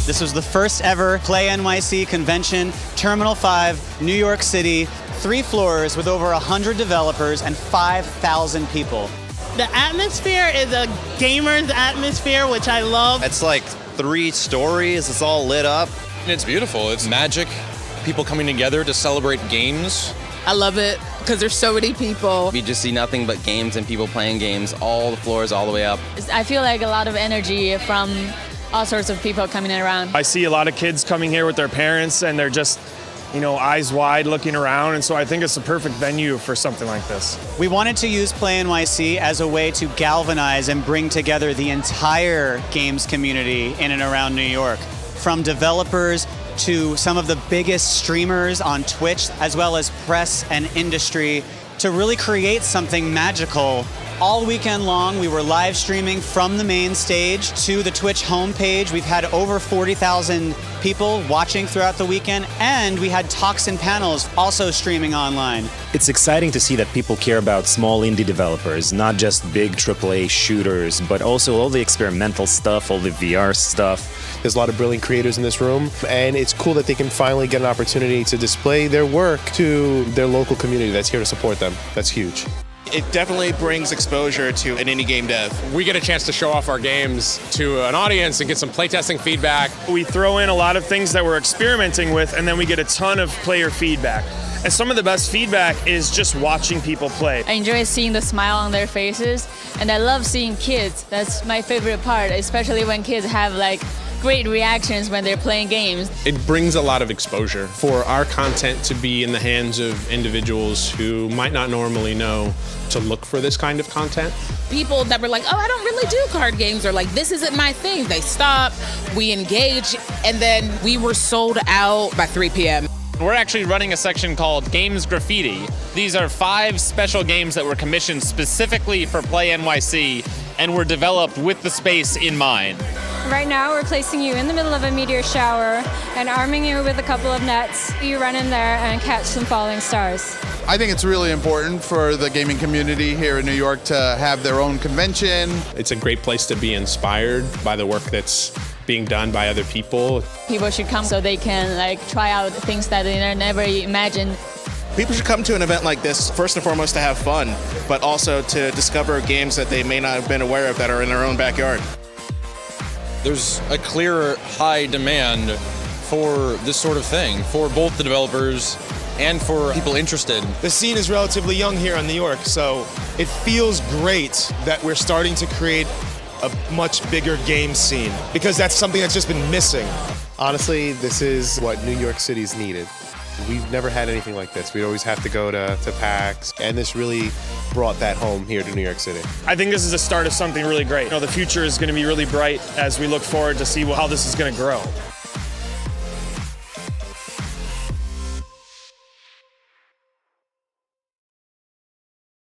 This was the first ever Play NYC convention, Terminal 5, New York City, 3 floors with over 100 developers and 5,000 people. The atmosphere is a gamer's atmosphere, which I love. It's like 3 stories, it's all lit up. It's beautiful, it's magic. People coming together to celebrate games. I love it because there's so many people. We just see nothing but games and people playing games, all the floors, all the way up. I feel like a lot of energy from all sorts of people coming around. I see a lot of kids coming here with their parents and they're just, eyes wide looking around, and so I think it's the perfect venue for something like this. We wanted to use Play NYC as a way to galvanize and bring together the entire games community in and around New York, from developers to some of the biggest streamers on Twitch, as well as press and industry, to really create something magical. All weekend long, we were live streaming from the main stage to the Twitch homepage. We've had over 40,000 people watching throughout the weekend, and we had talks and panels also streaming online. It's exciting to see that people care about small indie developers, not just big AAA shooters, but also all the experimental stuff, all the VR stuff. There's a lot of brilliant creators in this room, and it's cool that they can finally get an opportunity to display their work to their local community that's here to support them. That's huge. It definitely brings exposure to an indie game dev. We get a chance to show off our games to an audience and get some playtesting feedback. We throw in a lot of things that we're experimenting with, and then we get a ton of player feedback. And some of the best feedback is just watching people play. I enjoy seeing the smile on their faces, and I love seeing kids. That's my favorite part, especially when kids have great reactions when they're playing games. It brings a lot of exposure for our content to be in the hands of individuals who might not normally know to look for this kind of content. People that were like, oh, I don't really do card games, or like, this isn't my thing. They stop, we engage, and then we were sold out by 3 p.m. We're actually running a section called Games Graffiti. These are 5 special games that were commissioned specifically for Play NYC and were developed with the space in mind. Right now, we're placing you in the middle of a meteor shower and arming you with a couple of nets. You run in there and catch some falling stars. I think it's really important for the gaming community here in New York to have their own convention. It's a great place to be inspired by the work that's being done by other people. People should come so they can try out things that they never imagined. People should come to an event like this, first and foremost, to have fun, but also to discover games that they may not have been aware of that are in their own backyard. There's a clear high demand for this sort of thing, for both the developers and for people interested. The scene is relatively young here in New York, so it feels great that we're starting to create a much bigger game scene, because that's something that's just been missing. Honestly, this is what New York City's needed. We've never had anything like this. We'd always have to go to PAX, and this really brought that home here to New York City. I think this is the start of something really great. The future is going to be really bright as we look forward to see how this is going to grow.